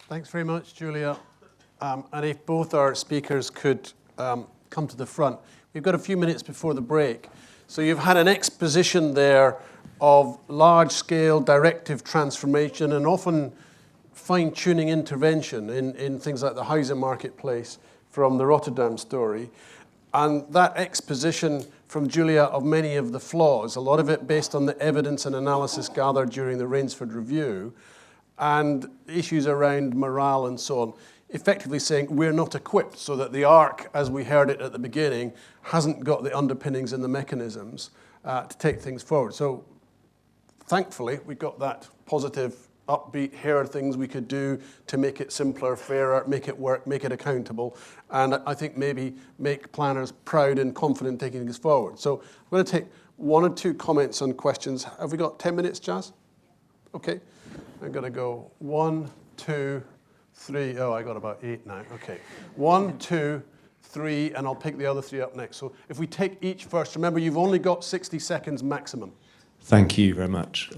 Thanks very much, Julia. And if both our speakers could come to the front. We've got a few minutes before the break. So you've had an exposition there of large-scale directive transformation and often fine-tuning intervention in things like the housing marketplace from the Rotterdam story. And that exposition from Julia of many of the flaws, a lot of it based on the evidence and analysis gathered during the Rainsford Review, and issues around morale and so on, effectively saying we're not equipped, so that the ARC, as we heard it at the beginning, hasn't got the underpinnings and the mechanisms to take things forward. So thankfully, we got that positive, upbeat, here are things we could do to make it simpler, fairer, make it work, make it accountable, and I think maybe make planners proud and confident taking things forward. So I'm going to take one or two comments on questions. Have we got 10 minutes, Jazz? Okay. I'm going to go 1, 2, 3. Oh, I got about 8 now. Okay. 1, 2, 3, and I'll pick the other 3 up next. So if we take each first, remember you've only got 60 seconds maximum. Thank you very much,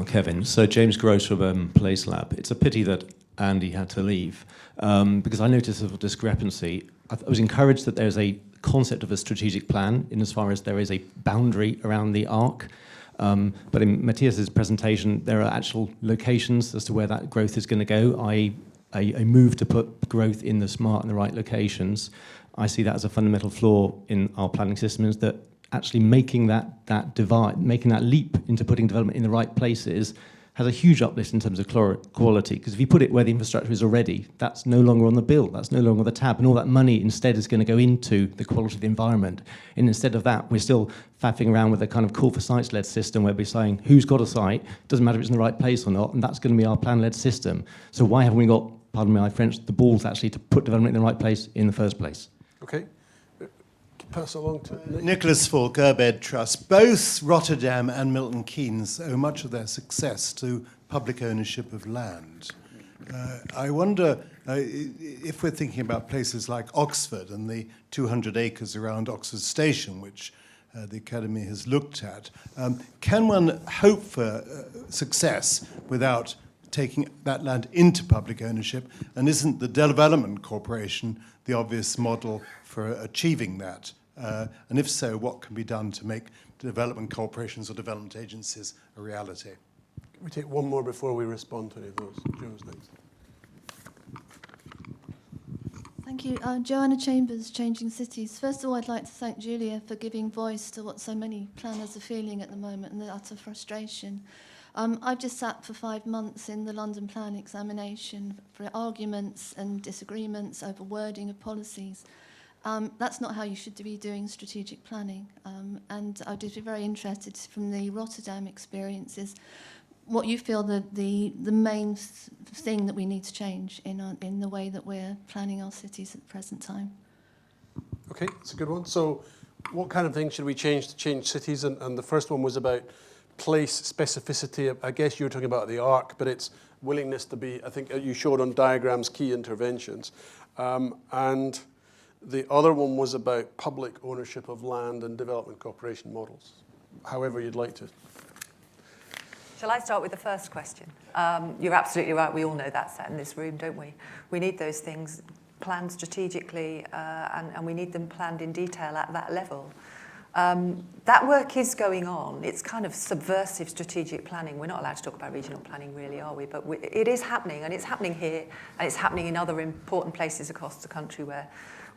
Kevin. So James Gross from Place Lab. It's a pity that Andy had to leave because I noticed a discrepancy. I was encouraged that there's a concept of a strategic plan in as far as there is a boundary around the ARC. But in Matthias's presentation, there are actual locations as to where that growth is going to go, i.e. a move to put growth in the smart and the right locations. I see that as a fundamental flaw in our planning system, is that actually making that divide, making that leap into putting development in the right places has a huge uplift in terms of quality, because if you put it where the infrastructure is already, that's no longer on the bill, that's no longer on the tab, and all that money instead is going to go into the quality of the environment. And instead of that, we're still faffing around with a kind of call for sites-led system where we're saying who's got a site, doesn't matter if it's in the right place or not, and that's going to be our plan-led system. So why haven't we got, pardon my French, the balls actually to put development in the right place in the first place? Okay. Pass along to Nick. Nicholas Falk, Urbed Trust. Both Rotterdam and Milton Keynes owe much of their success to public ownership of land. I wonder if we're thinking about places like Oxford and the 200 acres around Oxford Station, which the Academy has looked at, can one hope for success without taking that land into public ownership? And isn't the Development Corporation the obvious model for achieving that? And if so, what can be done to make development corporations or development agencies a reality? Can we take one more before we respond to any of those? Joe's next. Thank you. Joanna Chambers, Changing Cities. First of all, I'd like to thank Julia for giving voice to what so many planners are feeling at the moment and the utter frustration. I've just sat for 5 months in the London plan examination for arguments and disagreements over wording of policies. That's not how you should be doing strategic planning. And I'd just be very interested from the Rotterdam experiences, what you feel the main thing that we need to change in the way that we're planning our cities at the present time. Okay, that's a good one. So what kind of things should we change to change cities? And the first one was about place specificity. I guess you were talking about the ARC, but it's willingness to be, I think you showed on diagrams, key interventions. And the other one was about public ownership of land and development corporation models. However you'd like to. Shall I start with the first question? You're absolutely right. We all know that sat in this room, don't we? We need those things planned strategically, and we need them planned in detail at that level. That work is going on. It's kind of subversive strategic planning. We're not allowed to talk about regional planning, really, are we? But it is happening, and it's happening here, and it's happening in other important places across the country where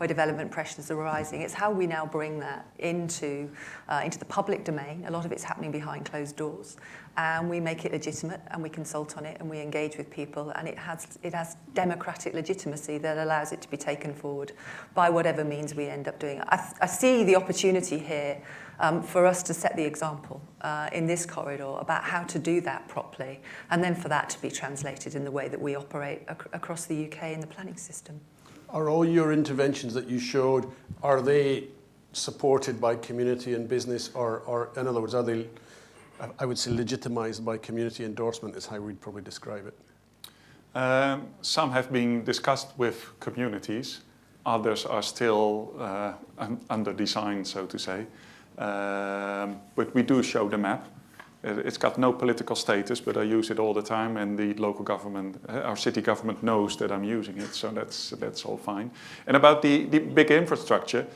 development pressures are rising. It's how we now bring that into the public domain. A lot of it's happening behind closed doors, and we make it legitimate, and we consult on it, and we engage with people, and it has democratic legitimacy that allows it to be taken forward by whatever means we end up doing it. I see the opportunity here for us to set the example in this corridor about how to do that properly, and then for that to be translated in the way that we operate across the UK in the planning system. Are all your interventions that you showed, are they supported by community and business, or in other words, are they, I would say, legitimized by community endorsement is how we'd probably describe it? Some have been discussed with communities. Others are still under design, so to say. But we do show the map. It's got no political status, but I use it all the time, and the local government, our city government, knows that I'm using it, so that's all fine. And about the big infrastructure,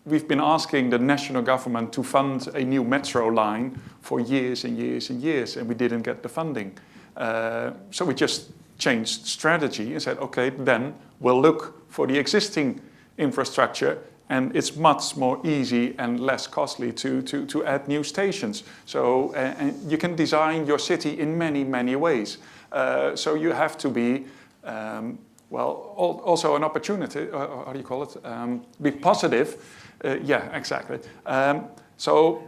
we've been asking the national government to fund a new metro line for years and years and years, and we didn't get the funding. So we just changed strategy and said, okay, then we'll look for the existing infrastructure, and it's much more easy and less costly to add new stations. So and you can design your city in many, many ways. So you have to be, also an opportunity, how do you call it? Be positive. Yeah, exactly. So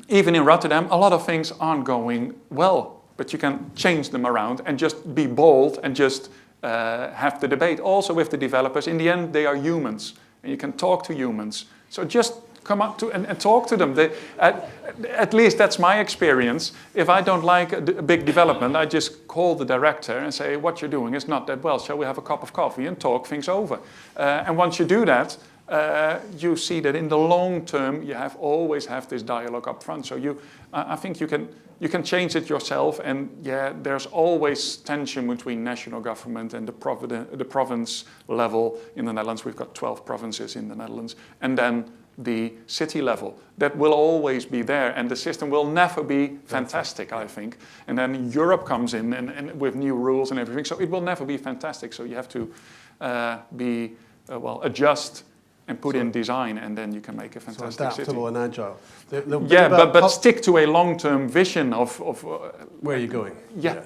even in Rotterdam, a lot of things aren't going well, but you can change them around and just be bold and just have the debate. Also with the developers, in the end, they are humans. And you can talk to humans. So just come up to and talk to them. At least that's my experience. If I don't like a big development, I just call the director and say, what you're doing is not that well. Shall we have a cup of coffee and talk things over? And once you do that, you see that in the long term, you always have this dialogue up front. So I think you can change it yourself, and yeah, there's always tension between national government and the province level. In the Netherlands, we've got 12 provinces in the Netherlands, and then the city level. That will always be there, and the system will never be fantastic, I think. And then Europe comes in and with new rules and everything, so it will never be fantastic. So you have to adjust and put in design, and then you can make a fantastic adaptable city. and agile. But stick to a long-term vision of where you're going. Yeah.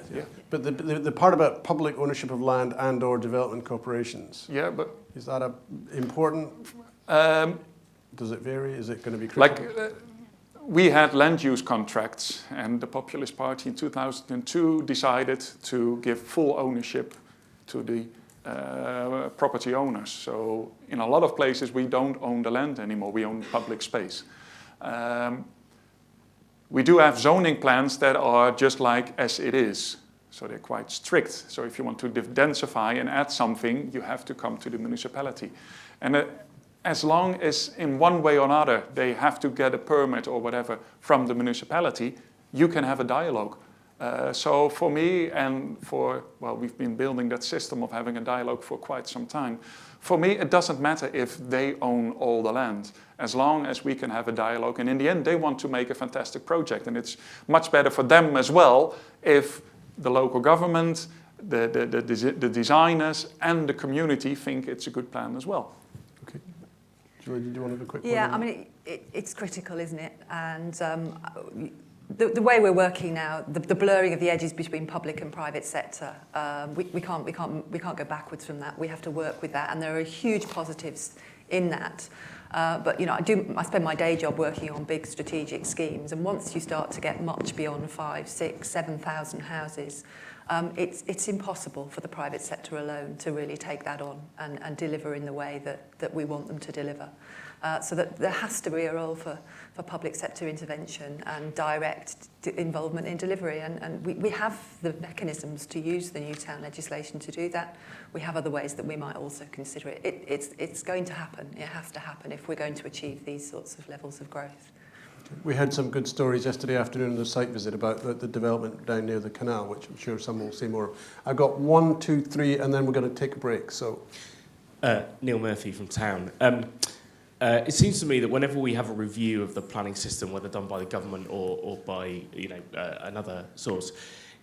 But the part about public ownership of land and/or development corporations. Yeah, but is that important? Does it vary? Is it going to be critical? We had land use contracts, and the Populist Party in 2002 decided to give full ownership to the property owners. So in a lot of places we don't own the land anymore, we own public space. We do have zoning plans that are just like as it is. So they're quite strict. So if you want to densify and add something, you have to come to the municipality. And as long as in one way or another they have to get a permit or whatever from the municipality, you can have a dialogue. So for me and we've been building that system of having a dialogue for quite some time. For me, it doesn't matter if they own all the land, as long as we can have a dialogue. And in the end, they want to make a fantastic project. And it's much better for them as well if the local government, the designers, and the community think it's a good plan as well. Okay. Do you want to have a quick Yeah, I mean, it's critical, isn't it? And the way we're working now, the blurring of the edges between public and private sector, we can't go backwards from that. We have to work with that, and there are huge positives in that. But you know, I spend my day job working on big strategic schemes, and once you start to get much beyond 5,000, 6,000, 7,000 houses, it's impossible for the private sector alone to really take that on and deliver in the way that we want them to deliver. So that there has to be a role for public sector intervention and direct involvement in delivery. And we have the mechanisms to use the new town legislation to do that. We have other ways that we might also consider it. It's going to happen. It has to happen if we're going to achieve these sorts of levels of growth. We had some good stories yesterday afternoon on the site visit about the development down near the canal, which I'm sure some will say more. I've got 1, 2, 3, and then we're going to take a break. So, Neil Murphy from Town. It seems to me that whenever we have a review of the planning system, whether done by the government or by another source,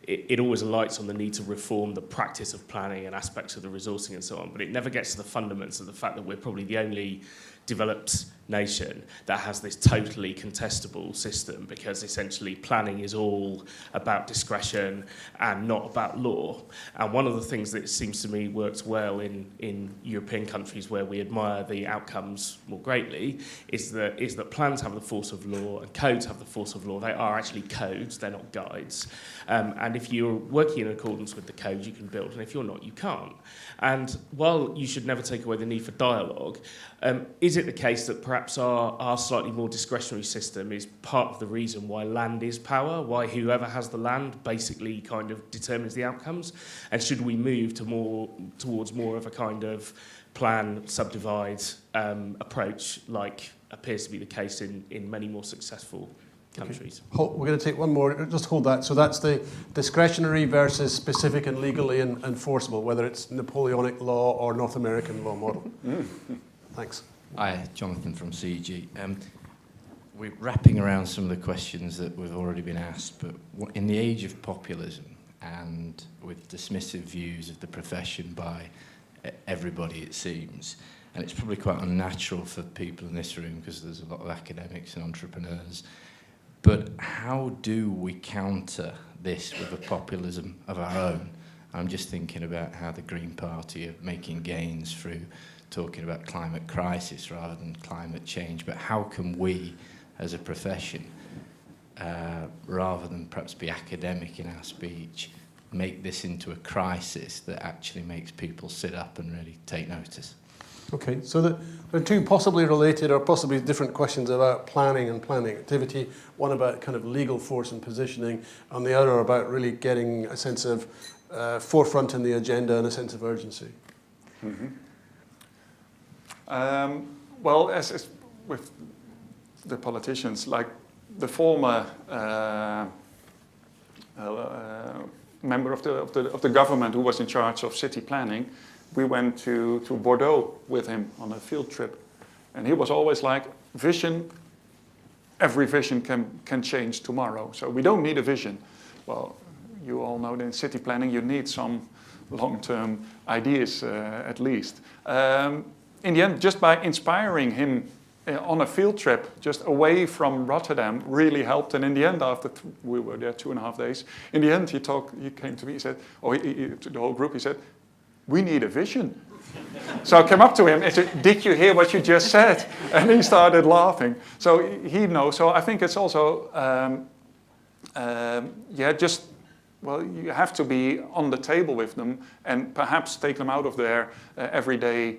it always alights on the need to reform the practice of planning and aspects of the resourcing and so on. But it never gets to the fundamentals of the fact that we're probably the only developed nation that has this totally contestable system, because essentially planning is all about discretion and not about law. And one of the things that seems to me works well in European countries where we admire the outcomes more greatly is that plans have the force of law and codes have the force of law. They are actually codes, they're not guides. And if you're working in accordance with the code, you can build, and if you're not, you can't. And while you should never take away the need for dialogue, is it the case that perhaps our slightly more discretionary system is part of the reason why land is power, why whoever has the land basically kind of determines the outcomes? And should we move towards more of a kind of plan, subdivide approach, like appears to be the case in many more successful countries. We're going to take one more. Just hold that. So that's the discretionary versus specific and legally enforceable, whether it's Napoleonic law or North American law model. Thanks. Hi, Jonathan from CEG. We're wrapping around some of the questions that we've already been asked, but in the age of populism and with dismissive views of the profession by everybody, it seems, and it's probably quite unnatural for people in this room because there's a lot of academics and entrepreneurs, but how do we counter this with a populism of our own? I'm just thinking about how the Green Party are making gains through talking about climate crisis rather than climate change, but how can we, as a profession, rather than perhaps be academic in our speech, make this into a crisis that actually makes people sit up and really take notice? Okay, so there are two possibly related or possibly different questions about planning and planning activity. One about kind of legal force and positioning, and the other about really getting a sense of forefront in the agenda and a sense of urgency. Mm-hmm. Well, as with the politicians, like the former member of the government who was in charge of city planning, we went to Bordeaux with him on a field trip, and he was always like, vision, every vision can change tomorrow, so we don't need a vision. Well, you all know that in city planning you need some long-term ideas at least. In the end, just by inspiring him on a field trip just away from Rotterdam really helped. And in the end, after we were there 2.5 days, in the end he came to me, he said, to the whole group, he said, we need a vision. So I came up to him and said, did you hear what you just said? And he started laughing. So he knows. So I think it's also, you have to be on the table with them and perhaps take them out of their everyday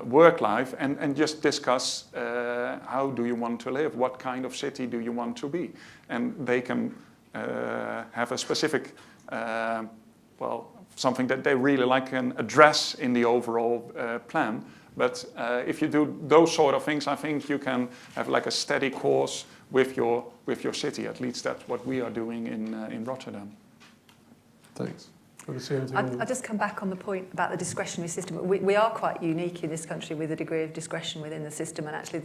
work life and just discuss how do you want to live, what kind of city do you want to be, and they can have a specific, something that they really like and address in the overall plan. But if you do those sort of things, I think you can have like a steady course with your city. At least that's what we are doing in Rotterdam. Thanks. I'll just come back on the point about the discretionary system. We are quite unique in this country with a degree of discretion within the system, and actually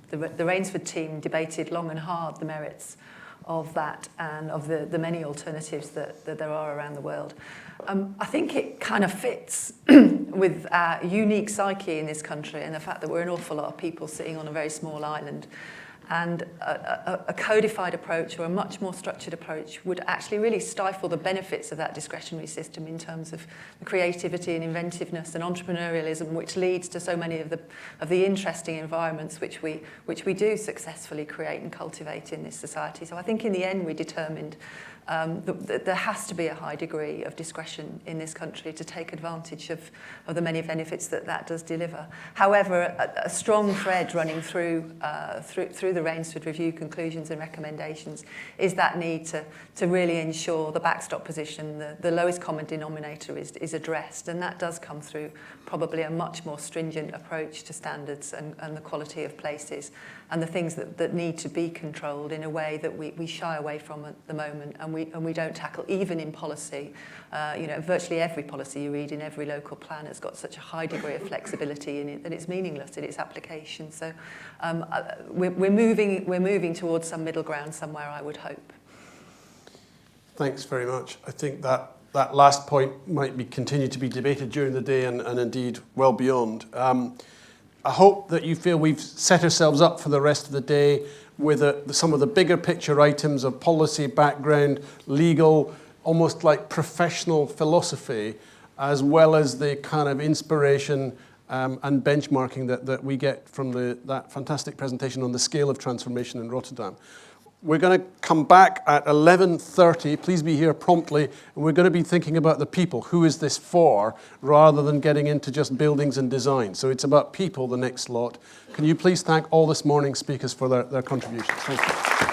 the Rainsford team debated long and hard the merits of that and of the many alternatives that there are around the world. I think it kind of fits with our unique psyche in this country and the fact that we're an awful lot of people sitting on a very small island. And a codified approach or a much more structured approach would actually really stifle the benefits of that discretionary system in terms of the creativity and inventiveness and entrepreneurialism, which leads to so many of the interesting environments which we do successfully create and cultivate in this society. So I think in the end we determined that there has to be a high degree of discretion in this country to take advantage of the many benefits that does deliver. However, a strong thread running through the Rainsford Review conclusions and recommendations is that need to really ensure the backstop position, the lowest common denominator is addressed, and that does come through probably a much more stringent approach to standards and the quality of places and the things that need to be controlled in a way that we shy away from at the moment and we don't tackle, even in policy. Virtually every policy you read in every local plan has got such a high degree of flexibility in it that it's meaningless in its application. So we're moving towards some middle ground somewhere, I would hope. Thanks very much. I think that last point might continue to be debated during the day and indeed well beyond. I hope that you feel we've set ourselves up for the rest of the day with some of the bigger picture items of policy, background, legal, almost like professional philosophy, as well as the kind of inspiration and benchmarking that we get from that fantastic presentation on the scale of transformation in Rotterdam. We're going to come back at 11:30. Please be here promptly. And we're going to be thinking about the people. Who is this for? Rather than getting into just buildings and design. So it's about people, the next lot. Can you please thank all this morning's speakers for their contributions? Thank you.